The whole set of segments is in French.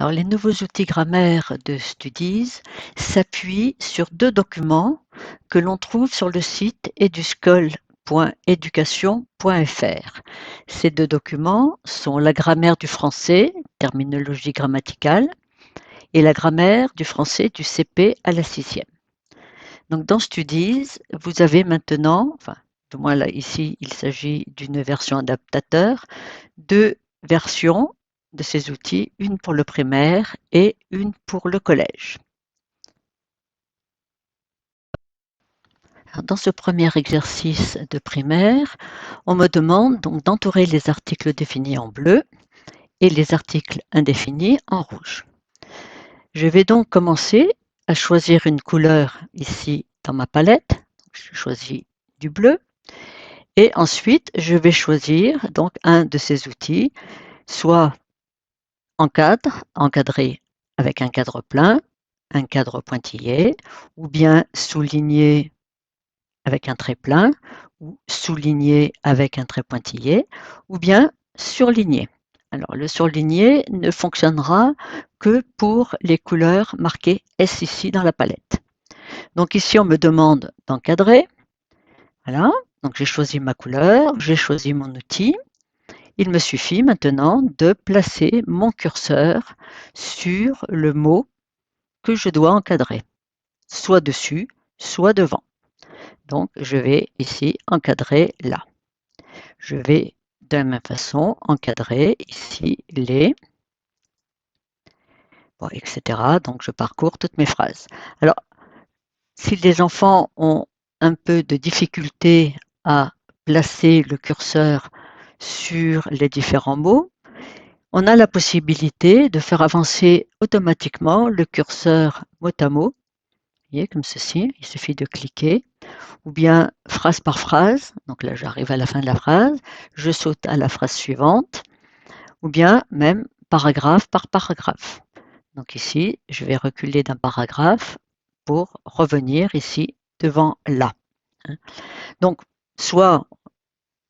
Alors, les nouveaux outils grammaire de Studies s'appuient sur deux documents que l'on trouve sur le site eduscol.education.fr. Ces deux documents sont la grammaire du français, terminologie grammaticale, et la grammaire du français du CP à la sixième. Donc, dans Studies, vous avez maintenant, enfin, du moins là, ici, il s'agit d'une version adaptateur, deux versions de ces outils, une pour le primaire et une pour le collège. Alors, dans ce premier exercice de primaire, on me demande donc d'entourer les articles définis en bleu et les articles indéfinis en rouge. Je vais donc commencer à choisir une couleur ici dans ma palette. Je choisis du bleu et ensuite je vais choisir donc un de ces outils, soit encadré avec un cadre plein, un cadre pointillé, ou bien souligné avec un trait plein, ou souligné avec un trait pointillé, ou bien surligné. Alors le surligné ne fonctionnera que pour les couleurs marquées S ici dans la palette. Donc ici on me demande d'encadrer. Voilà, donc j'ai choisi ma couleur, j'ai choisi mon outil. Il me suffit maintenant de placer mon curseur sur le mot que je dois encadrer, soit dessus, soit devant. Donc, je vais ici encadrer là. Je vais de la même façon encadrer ici les, bon, etc. Donc, je parcours toutes mes phrases. Alors, si les enfants ont un peu de difficulté à placer le curseur sur les différents mots, on a la possibilité de faire avancer automatiquement le curseur mot à mot, vous voyez, comme ceci, il suffit de cliquer, ou bien phrase par phrase, donc là j'arrive à la fin de la phrase, je saute à la phrase suivante, ou bien même paragraphe par paragraphe. Donc ici, je vais reculer d'un paragraphe pour revenir ici devant là. Donc, soit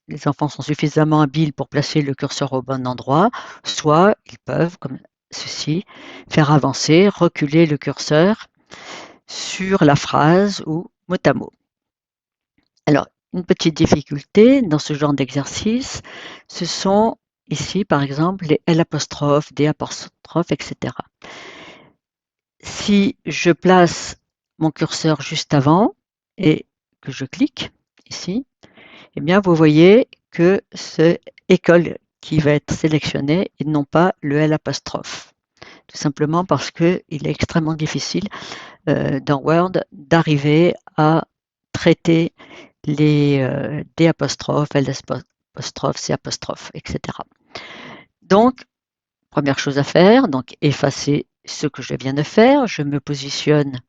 les enfants sont suffisamment habiles pour placer le curseur au bon endroit, soit ils peuvent, comme ceci, faire avancer, reculer le curseur sur la phrase ou mot à mot. Alors, une petite difficulté dans ce genre d'exercice, ce sont ici, par exemple, les L', D', etc. Si je place mon curseur juste avant et que je clique ici, eh bien, vous voyez que c'est école qui va être sélectionné et non pas le L'. Tout simplement parce qu'il est extrêmement difficile dans Word d'arriver à traiter les D', L', C', etc. Donc, première chose à faire, donc effacer ce que je viens de faire. Je me positionne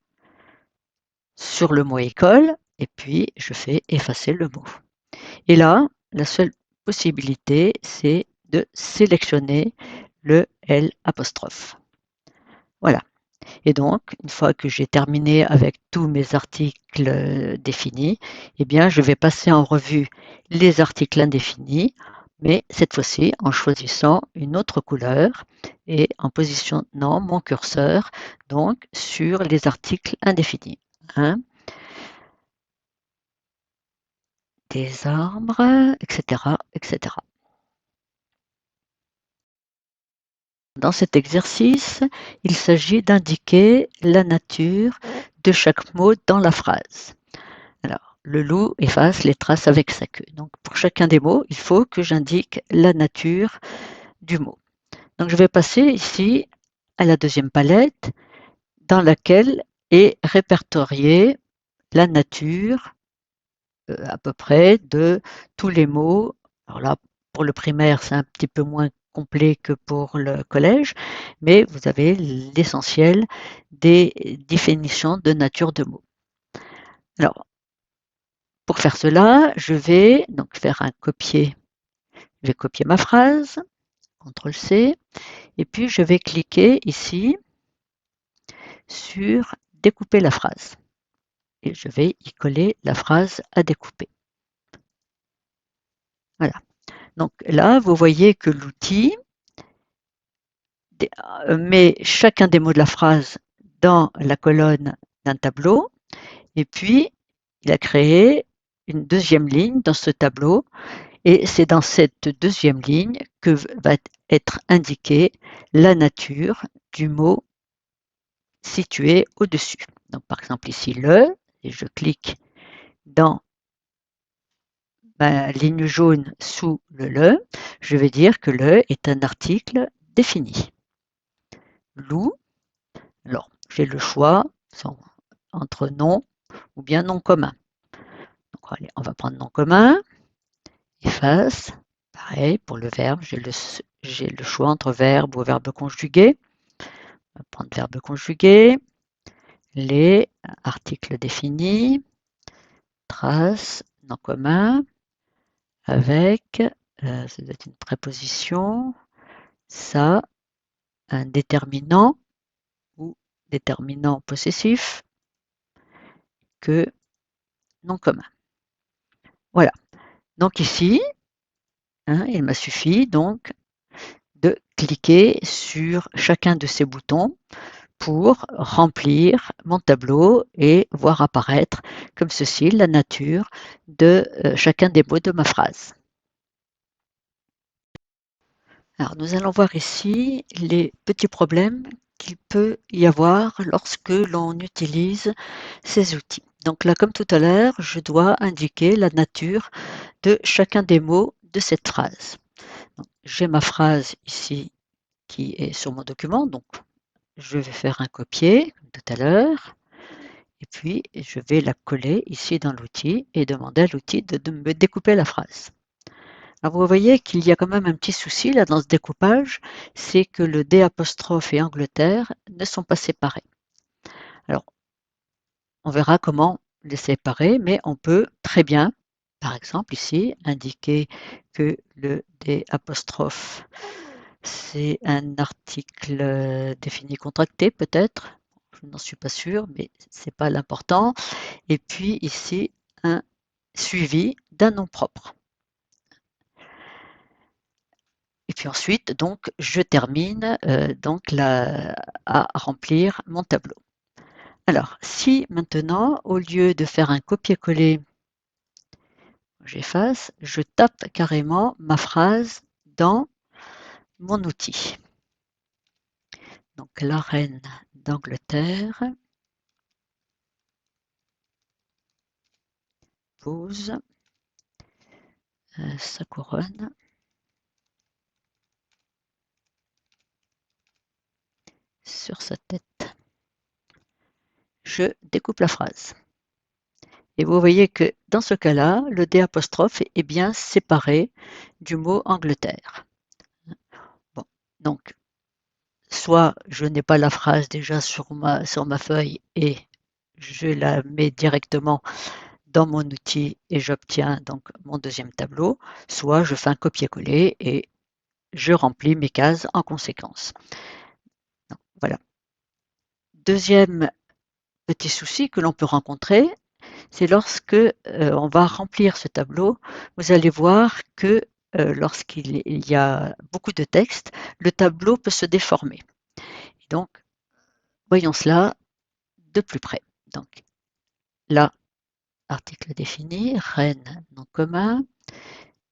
sur le mot école et puis je fais effacer le mot. Et là, la seule possibilité, c'est de sélectionner le L'. Voilà. Et donc, une fois que j'ai terminé avec tous mes articles définis, eh bien, je vais passer en revue les articles indéfinis, mais cette fois-ci en choisissant une autre couleur et en positionnant mon curseur donc sur les articles indéfinis. Hein, des arbres, etc., etc. Dans cet exercice, il s'agit d'indiquer la nature de chaque mot dans la phrase. Alors, le loup efface les traces avec sa queue. Donc, pour chacun des mots, il faut que j'indique la nature du mot. Donc, je vais passer ici à la deuxième palette dans laquelle est répertoriée la nature à peu près de tous les mots. Alors là, pour le primaire, c'est un petit peu moins complet que pour le collège, mais vous avez l'essentiel des définitions de nature de mots. Alors, pour faire cela, je vais donc faire un copier. Je vais copier ma phrase, CTRL-C, et puis je vais cliquer ici sur découper la phrase. Et je vais y coller la phrase à découper. Voilà. Donc là, vous voyez que l'outil met chacun des mots de la phrase dans la colonne d'un tableau et puis il a créé une deuxième ligne dans ce tableau et c'est dans cette deuxième ligne que va être indiquée la nature du mot situé au-dessus. Donc par exemple ici le, et je clique dans ma ligne jaune sous le, je vais dire que le est un article défini. Loup, alors j'ai le choix entre nom ou bien nom commun. Donc allez, on va prendre nom commun, efface, pareil pour le verbe, j'ai le choix entre verbe ou verbe conjugué. On va prendre verbe conjugué, les articles définis, trace, nom commun, avec, ça doit être une préposition, ça, un déterminant ou déterminant possessif que nom commun. Voilà. Donc ici, il m'a suffi donc de cliquer sur chacun de ces boutons pour remplir mon tableau et voir apparaître comme ceci la nature de chacun des mots de ma phrase. Alors nous allons voir ici les petits problèmes qu'il peut y avoir lorsque l'on utilise ces outils. Donc là, comme tout à l'heure, je dois indiquer la nature de chacun des mots de cette phrase. J'ai ma phrase ici qui est sur mon document, donc je vais faire un copier, comme tout à l'heure, et puis je vais la coller ici dans l'outil et demander à l'outil de me découper la phrase. Alors vous voyez qu'il y a quand même un petit souci là dans ce découpage, c'est que le D' et Angleterre ne sont pas séparés. Alors on verra comment les séparer, mais on peut très bien, par exemple ici, indiquer que le D', c'est un article défini contracté peut-être, je n'en suis pas sûre, mais ce n'est pas l'important. Et puis ici, un suivi d'un nom propre. Et puis ensuite, donc, je termine à remplir mon tableau. Alors, si maintenant, au lieu de faire un copier-coller, j'efface, je tape carrément ma phrase dans mon outil. Donc, la reine d'Angleterre pose sa couronne sur sa tête. Je découpe la phrase. Et vous voyez que dans ce cas-là, le D' est bien séparé du mot Angleterre. Bon, donc, soit je n'ai pas la phrase déjà sur ma feuille et je la mets directement dans mon outil et j'obtiens donc mon deuxième tableau, soit je fais un copier-coller et je remplis mes cases en conséquence. Donc, voilà. Deuxième petit souci que l'on peut rencontrer, c'est lorsque on va remplir ce tableau, vous allez voir que lorsqu'il y a beaucoup de texte, le tableau peut se déformer. Et donc, voyons cela de plus près. Donc, là, article défini, reine, nom commun,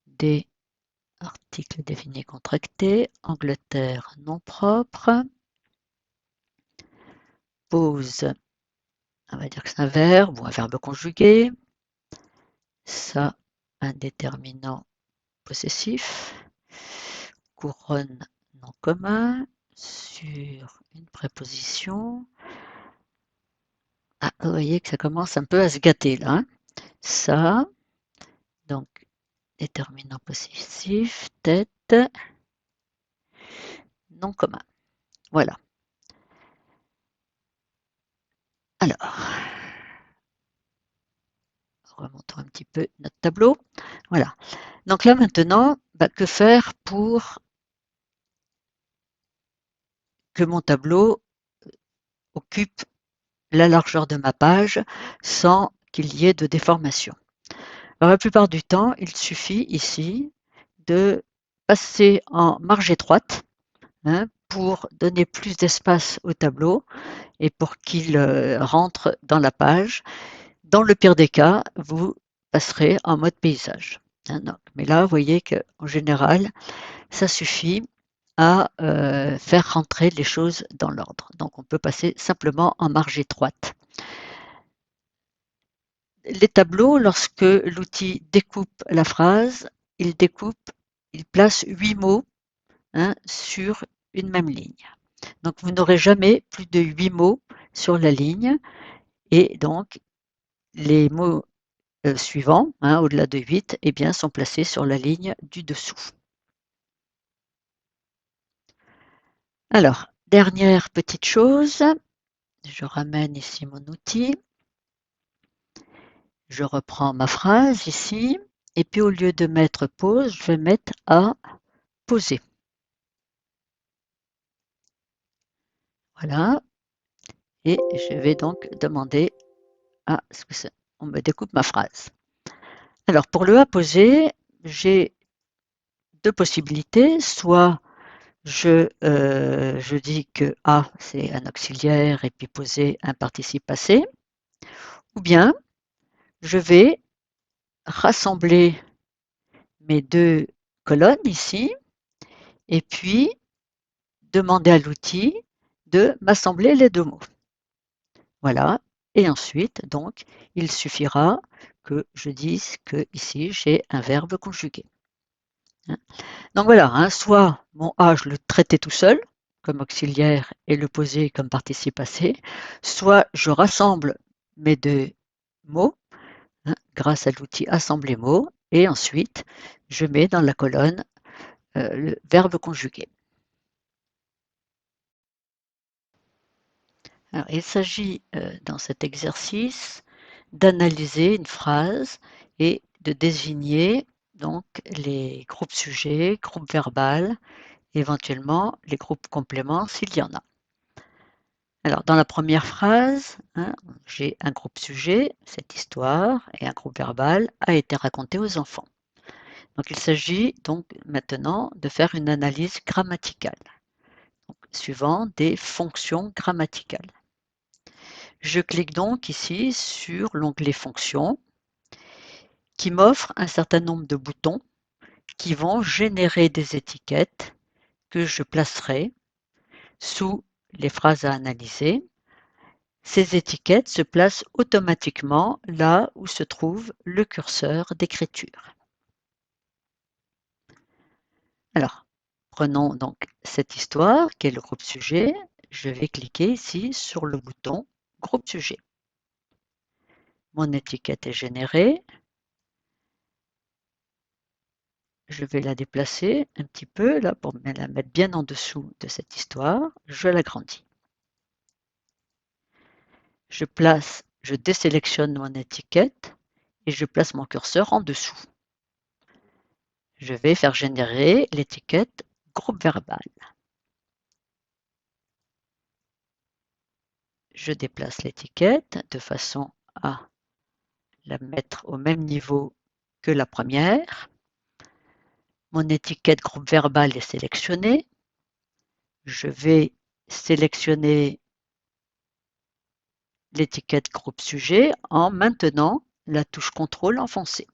des articles définis contractés, Angleterre, nom propre, pose, on va dire que c'est un verbe ou un verbe conjugué, ça, un déterminant possessif, couronne, nom commun, sur une préposition. Ah, vous voyez que ça commence un peu à se gâter là. Hein. Ça, donc, déterminant possessif, tête, nom commun. Voilà. Alors, remontons un petit peu notre tableau. Voilà. Donc là maintenant, que faire pour que mon tableau occupe la largeur de ma page sans qu'il y ait de déformation? Alors, la plupart du temps, il suffit ici de passer en marge étroite pour donner plus d'espace au tableau et pour qu'il rentre dans la page. Dans le pire des cas, vous passerez en mode paysage. Hein, donc, mais là, vous voyez qu'en général, ça suffit à faire rentrer les choses dans l'ordre. Donc on peut passer simplement en marge étroite. Les tableaux, lorsque l'outil découpe la phrase, il place 8 mots, hein, sur une même ligne. Donc vous n'aurez jamais plus de 8 mots sur la ligne et donc les mots suivants, hein, au-delà de 8, eh bien, sont placés sur la ligne du dessous. Alors, dernière petite chose, je ramène ici mon outil, je reprends ma phrase ici, et puis au lieu de mettre pause, je vais mettre à poser. Voilà, et je vais donc demander à ce que on me découpe ma phrase. Alors, pour le à poser, j'ai deux possibilités, soit je dis que A, c'est un auxiliaire et puis poser un participe passé, ou bien je vais rassembler mes deux colonnes ici et puis demander à l'outil de m'assembler les deux mots. Voilà. Et ensuite, donc, il suffira que je dise que ici j'ai un verbe conjugué. Hein. Donc voilà, hein, soit mon A, je le traitais tout seul, comme auxiliaire, et le poser comme participe passé, soit je rassemble mes deux mots, hein, grâce à l'outil assembler mots, et ensuite je mets dans la colonne le verbe conjugué. Alors, il s'agit dans cet exercice d'analyser une phrase et de désigner donc les groupes sujets, groupes verbal, éventuellement les groupes compléments s'il y en a. Alors, dans la première phrase, hein, j'ai un groupe sujet, cette histoire, et un groupe verbal a été raconté aux enfants. Donc, il s'agit donc maintenant de faire une analyse grammaticale, donc, suivant des fonctions grammaticales. Je clique donc ici sur l'onglet Fonctions, qui m'offre un certain nombre de boutons qui vont générer des étiquettes que je placerai sous les phrases à analyser. Ces étiquettes se placent automatiquement là où se trouve le curseur d'écriture. Alors, prenons donc cette histoire qui est le groupe sujet. Je vais cliquer ici sur le bouton groupe sujet. Mon étiquette est générée. Je vais la déplacer un petit peu là pour la mettre bien en dessous de cette histoire. Je l'agrandis. Je désélectionne mon étiquette et je place mon curseur en dessous. Je vais faire générer l'étiquette groupe verbal. Je déplace l'étiquette de façon à la mettre au même niveau que la première. Mon étiquette groupe verbal est sélectionnée. Je vais sélectionner l'étiquette groupe sujet en maintenant la touche contrôle enfoncée.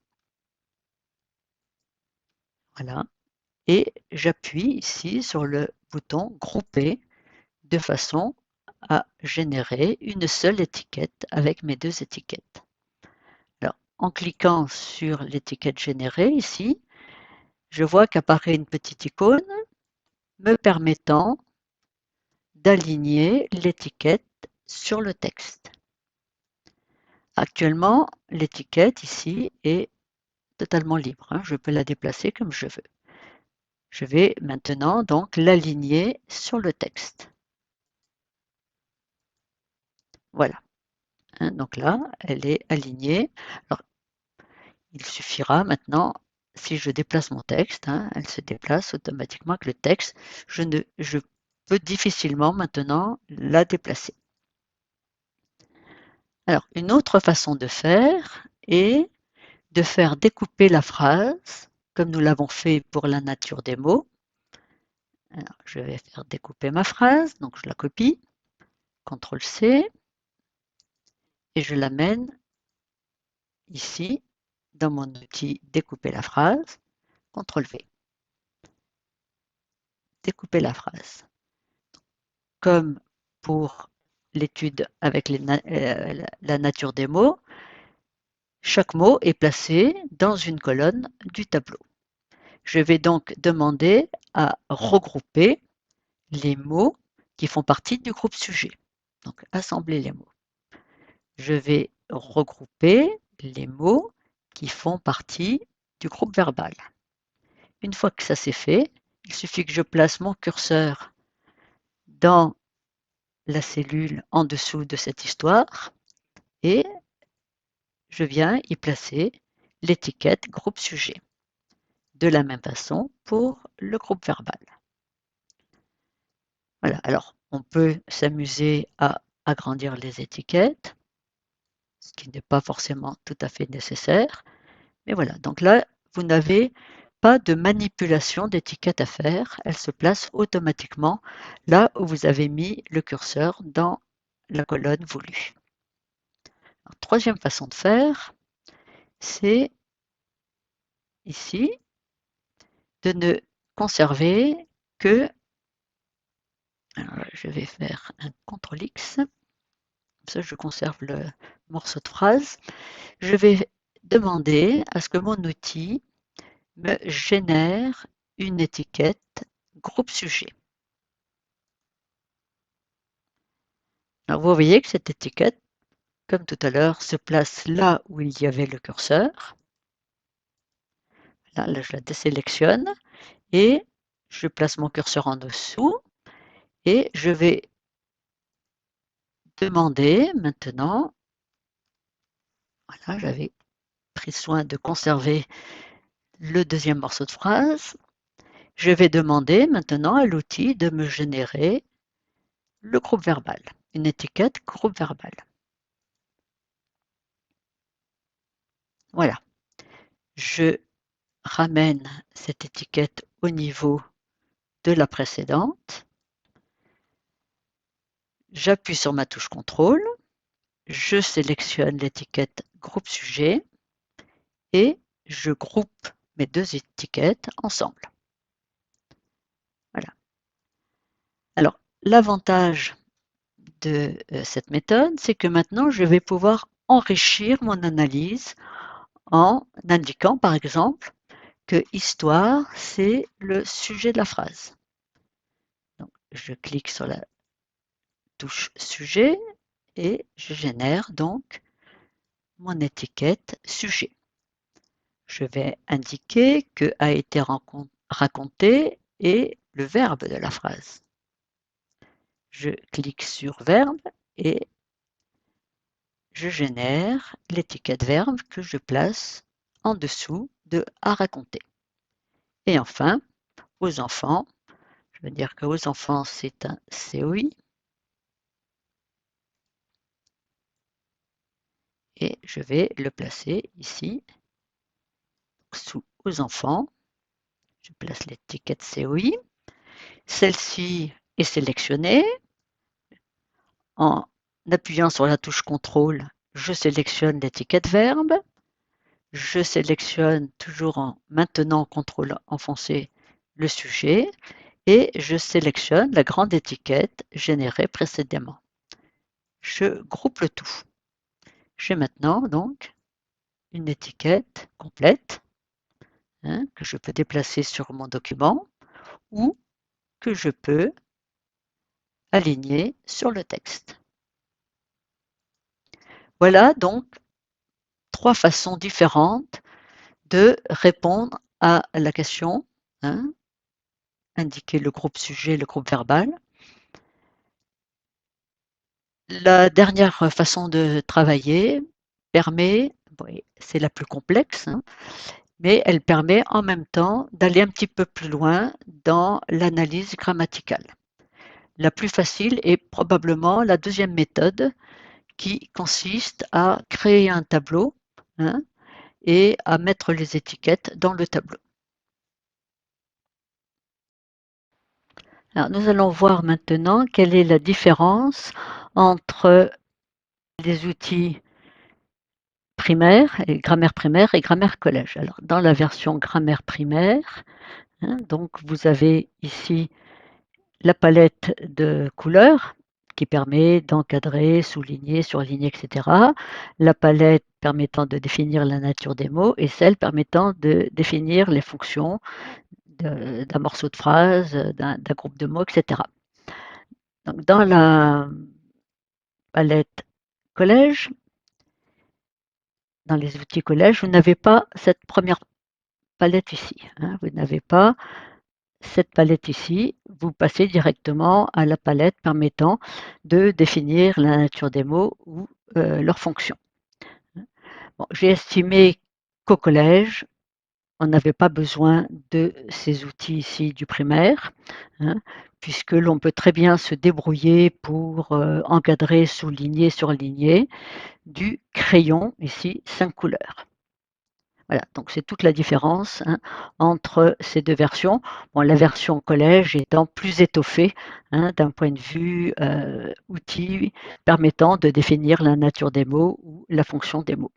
Voilà. Et j'appuie ici sur le bouton grouper de façon à générer une seule étiquette avec mes deux étiquettes. Alors, en cliquant sur l'étiquette générée ici, je vois qu'apparaît une petite icône me permettant d'aligner l'étiquette sur le texte. Actuellement, l'étiquette ici est totalement libre, hein, je peux la déplacer comme je veux. Je vais maintenant donc l'aligner sur le texte. Voilà. Hein, donc là, elle est alignée. Alors, il suffira maintenant, si je déplace mon texte, hein, elle se déplace automatiquement avec le texte. Je peux difficilement maintenant la déplacer. Alors, une autre façon de faire est de faire découper la phrase, comme nous l'avons fait pour la nature des mots, Alors, je vais faire découper ma phrase, donc je la copie, CTRL-C, et je l'amène ici, dans mon outil découper la phrase, CTRL-V. Découper la phrase. Comme pour l'étude avec la nature des mots, chaque mot est placé dans une colonne du tableau. Je vais donc demander à regrouper les mots qui font partie du groupe sujet. Donc, assembler les mots. Je vais regrouper les mots qui font partie du groupe verbal. Une fois que ça c'est fait, il suffit que je place mon curseur dans la cellule en dessous de cette histoire et je viens y placer l'étiquette groupe sujet. De la même façon pour le groupe verbal. Voilà, alors on peut s'amuser à agrandir les étiquettes, ce qui n'est pas forcément tout à fait nécessaire. Mais voilà, donc là, vous n'avez pas de manipulation d'étiquette à faire, elle se place automatiquement là où vous avez mis le curseur dans la colonne voulue. Alors, troisième façon de faire, c'est ici de ne conserver que, alors je vais faire un CTRL-X, comme ça je conserve le morceau de phrase. Je vais demander à ce que mon outil me génère une étiquette groupe sujet. Alors vous voyez que cette étiquette, comme tout à l'heure, se place là où il y avait le curseur. Là, je la désélectionne et je place mon curseur en dessous et je vais demander maintenant, voilà, j'avais pris soin de conserver le deuxième morceau de phrase, je vais demander maintenant à l'outil de me générer le groupe verbal, une étiquette groupe verbal. Voilà, je ramène cette étiquette au niveau de la précédente. J'appuie sur ma touche contrôle, je sélectionne l'étiquette groupe sujet et je groupe mes deux étiquettes ensemble. Voilà. Alors, l'avantage de cette méthode, c'est que maintenant, je vais pouvoir enrichir mon analyse en indiquant, par exemple, que histoire, c'est le sujet de la phrase. Donc, je clique sur la touche sujet et je génère donc mon étiquette sujet. Je vais indiquer que a été raconté et le verbe de la phrase. Je clique sur verbe et je génère l'étiquette verbe que je place en dessous de à raconter. Et enfin, aux enfants, je veux dire qu'aux enfants, c'est un COI. Et je vais le placer ici, sous aux enfants. Je place l'étiquette COI. Celle-ci est sélectionnée. En appuyant sur la touche contrôle, je sélectionne l'étiquette verbe. Je sélectionne toujours en maintenant contrôle enfoncé le sujet et je sélectionne la grande étiquette générée précédemment. Je groupe le tout. J'ai maintenant donc une étiquette complète que je peux déplacer sur mon document ou que je peux aligner sur le texte. Voilà donc trois façons différentes de répondre à la question, indiquer le groupe sujet, le groupe verbal. La dernière façon de travailler permet, oui, c'est la plus complexe, mais elle permet en même temps d'aller un petit peu plus loin dans l'analyse grammaticale. La plus facile est probablement la deuxième méthode qui consiste à créer un tableau et à mettre les étiquettes dans le tableau. Alors, nous allons voir maintenant quelle est la différence entre les outils primaires, et grammaire primaire et grammaire collège. Alors, dans la version grammaire primaire, hein, donc vous avez ici la palette de couleurs qui permet d'encadrer, souligner, surligner, etc. La palette permettant de définir la nature des mots et celle permettant de définir les fonctions d'un morceau de phrase, d'un groupe de mots, etc. Donc, dans la palette collège, dans les outils collège, vous n'avez pas cette première palette ici, hein. Vous n'avez pas cette palette ici. Vous passez directement à la palette permettant de définir la nature des mots ou leur fonction. Bon, j'ai estimé qu'au collège, on n'avait pas besoin de ces outils ici du primaire, hein, puisque l'on peut très bien se débrouiller pour encadrer, souligner, surligner du crayon, ici 5 couleurs. Voilà, donc c'est toute la différence, hein, entre ces deux versions. Bon, la version collège étant plus étoffée, hein, d'un point de vue outil permettant de définir la nature des mots ou la fonction des mots.